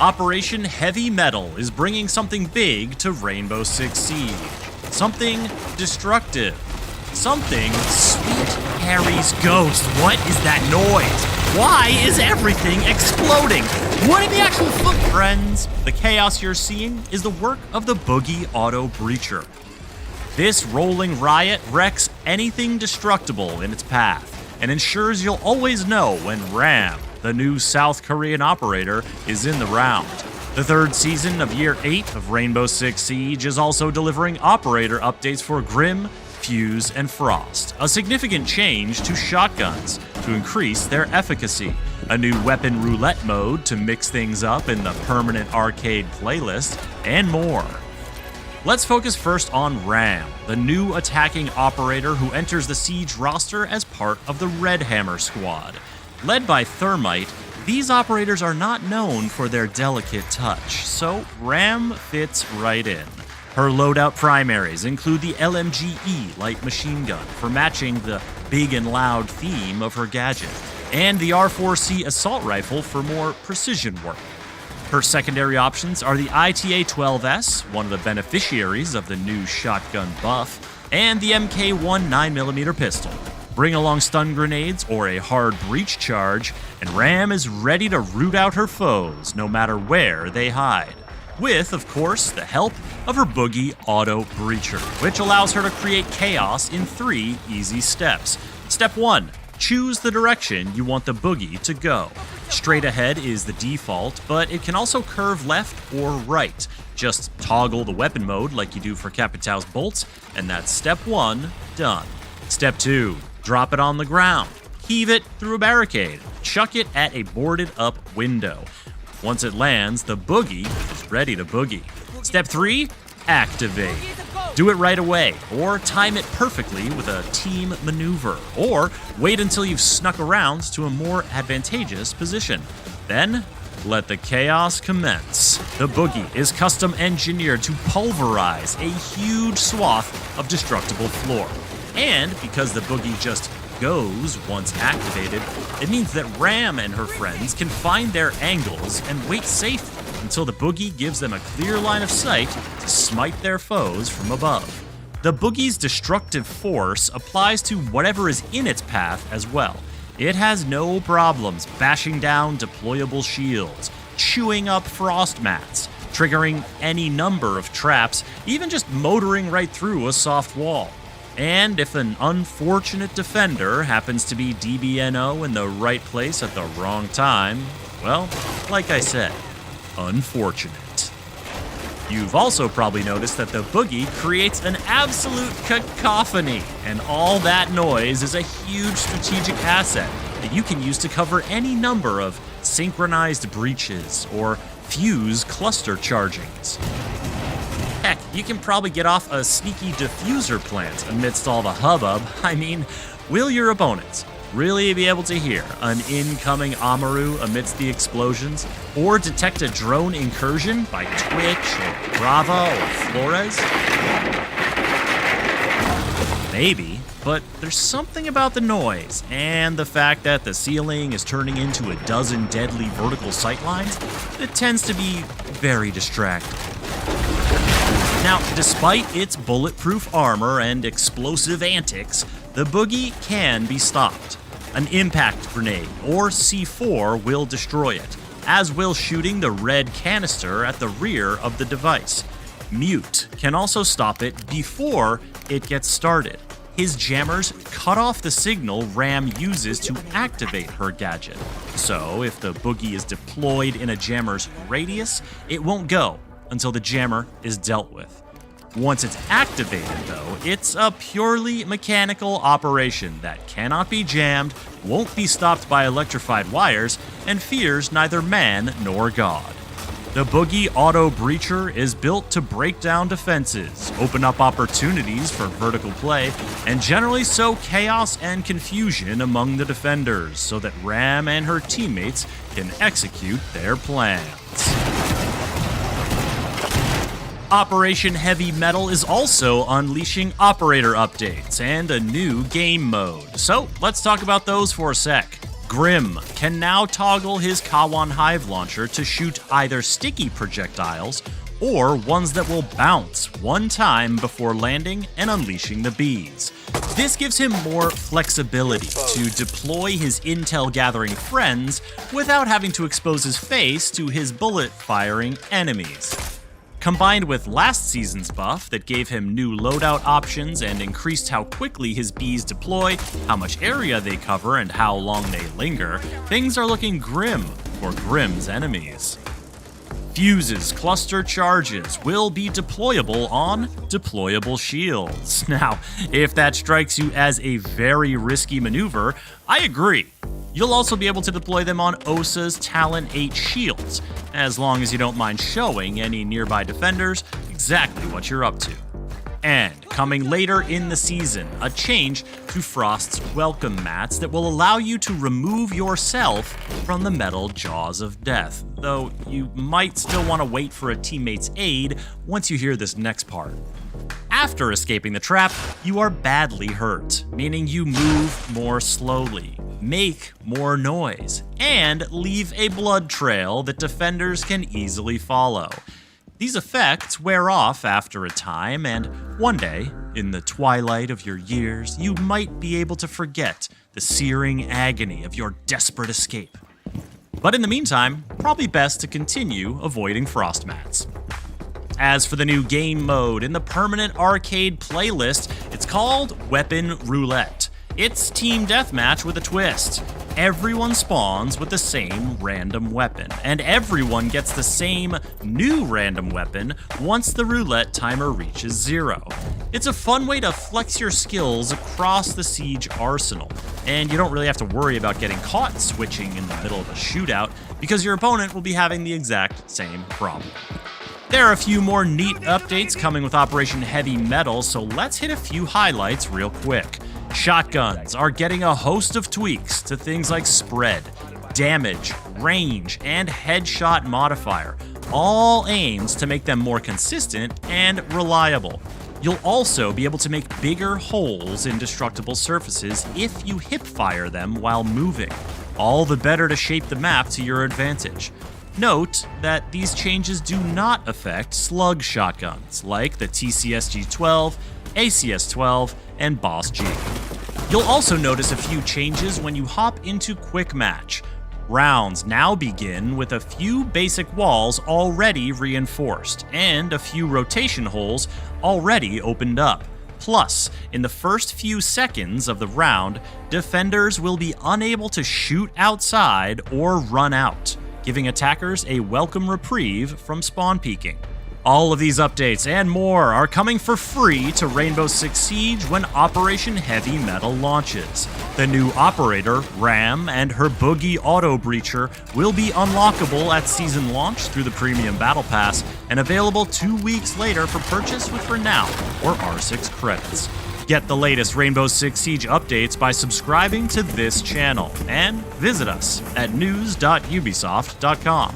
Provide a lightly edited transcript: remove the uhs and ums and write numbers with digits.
Operation Heavy Mettle is bringing something big to Rainbow Six Siege. Something destructive. Something Sweet Harry's ghost. What is that noise? Why is everything exploding? What in the actual fuck? Friends, the chaos you're seeing is the work of the Boogie Auto Breacher. This rolling riot wrecks anything destructible in its path and ensures you'll always know when Ram, the new South Korean operator, is in the round. The third season of Year 8 of Rainbow Six Siege is also delivering operator updates for Grim, Fuse, and Frost, a significant change to shotguns to increase their efficacy, a new weapon roulette mode to mix things up in the permanent arcade playlist, and more. Let's focus first on Ram, the new attacking operator who enters the Siege roster as part of the Red Hammer squad. Led by Thermite, these operators are not known for their delicate touch, so Ram fits right in. Her loadout primaries include the LMG-E light machine gun for matching the big and loud theme of her gadget, and the R4C assault rifle for more precision work. Her secondary options are the ITA-12S, one of the beneficiaries of the new shotgun buff, and the MK1 9mm pistol. Bring along stun grenades or a hard breach charge, and Ram is ready to root out her foes no matter where they hide. With, of course, the help of her Boogie Auto Breacher, which allows her to create chaos in 3 easy steps. Step 1. Choose the direction you want the Boogie to go. Straight ahead is the default, but it can also curve left or right. Just toggle the weapon mode like you do for Capitão's bolts, and that's step 1 done. Step 2. Drop it on the ground. Heave it through a barricade. Chuck it at a boarded up window. Once it lands, the Boogie is ready to boogie. Step 3. Activate. Do it right away, or time it perfectly with a team maneuver, or wait until you've snuck around to a more advantageous position. Then, let the chaos commence. The Boogie is custom engineered to pulverize a huge swath of destructible floor. And because the Boogie just goes once activated, it means that Ram and her friends can find their angles and wait safely until the Boogie gives them a clear line of sight to smite their foes from above. The Boogie's destructive force applies to whatever is in its path as well. It has no problems bashing down deployable shields, chewing up frost mats, triggering any number of traps, even just motoring right through a soft wall. And if an unfortunate defender happens to be DBNO in the right place at the wrong time, well, like I said, unfortunate. You've also probably noticed that the Boogie creates an absolute cacophony, and all that noise is a huge strategic asset that you can use to cover any number of synchronized breaches or fuse cluster chargings. Heck, you can probably get off a sneaky diffuser plant amidst all the hubbub. I mean, will your opponents really be able to hear an incoming Amaru amidst the explosions, or detect a drone incursion by Twitch or Brava or Flores? Maybe, but there's something about the noise and the fact that the ceiling is turning into a dozen deadly vertical sightlines that tends to be very distracting. Now, despite its bulletproof armor and explosive antics, the Boogie can be stopped. An impact grenade, or C4, will destroy it, as will shooting the red canister at the rear of the device. Mute can also stop it before it gets started. His jammers cut off the signal Ram uses to activate her gadget. So, if the Boogie is deployed in a jammer's radius, it won't go until the jammer is dealt with. Once it's activated, though, it's a purely mechanical operation that cannot be jammed, won't be stopped by electrified wires, and fears neither man nor God. The Boogie Auto Breacher is built to break down defenses, open up opportunities for vertical play, and generally sow chaos and confusion among the defenders so that Ram and her teammates can execute their plans. Operation Heavy Mettle is also unleashing operator updates and a new game mode. So let's talk about those for a sec. Grim can now toggle his Kawan Hive launcher to shoot either sticky projectiles or ones that will bounce one time before landing and unleashing the bees. This gives him more flexibility to deploy his intel-gathering friends without having to expose his face to his bullet-firing enemies. Combined with last season's buff that gave him new loadout options and increased how quickly his bees deploy, how much area they cover, and how long they linger, things are looking grim for Grim's enemies. Fuse's cluster charges will be deployable on deployable shields. Now, if that strikes you as a very risky maneuver, I agree. You'll also be able to deploy them on Osa's Talon 8 shields, as long as you don't mind showing any nearby defenders exactly what you're up to. And coming later in the season, a change to Frost's welcome mats that will allow you to remove yourself from the metal jaws of death, though you might still want to wait for a teammate's aid once you hear this next part. After escaping the trap, you are badly hurt, meaning you move more slowly, make more noise, and leave a blood trail that defenders can easily follow. These effects wear off after a time, and one day, in the twilight of your years, you might be able to forget the searing agony of your desperate escape. But in the meantime, probably best to continue avoiding frost mats. As for the new game mode in the permanent arcade playlist, it's called Weapon Roulette. It's team deathmatch with a twist. Everyone spawns with the same random weapon, and everyone gets the same new random weapon once the roulette timer reaches 0. It's a fun way to flex your skills across the Siege arsenal, and you don't really have to worry about getting caught switching in the middle of a shootout because your opponent will be having the exact same problem. There are a few more neat updates coming with Operation Heavy Mettle, so let's hit a few highlights real quick. Shotguns are getting a host of tweaks to things like spread, damage, range, and headshot modifier, all aims to make them more consistent and reliable. You'll also be able to make bigger holes in destructible surfaces if you hip-fire them while moving, all the better to shape the map to your advantage. Note that these changes do not affect slug shotguns like the TCSG-12, ACS-12, and Boss G. You'll also notice a few changes when you hop into Quick Match. Rounds now begin with a few basic walls already reinforced, and a few rotation holes already opened up. Plus, in the first few seconds of the round, defenders will be unable to shoot outside or run out, giving attackers a welcome reprieve from spawn peeking. All of these updates and more are coming for free to Rainbow Six Siege when Operation Heavy Mettle launches. The new operator, Ram, and her Boogie Auto Breacher will be unlockable at season launch through the Premium Battle Pass and available 2 weeks later for purchase with Renown or R6 credits. Get the latest Rainbow Six Siege updates by subscribing to this channel and visit us at news.ubisoft.com.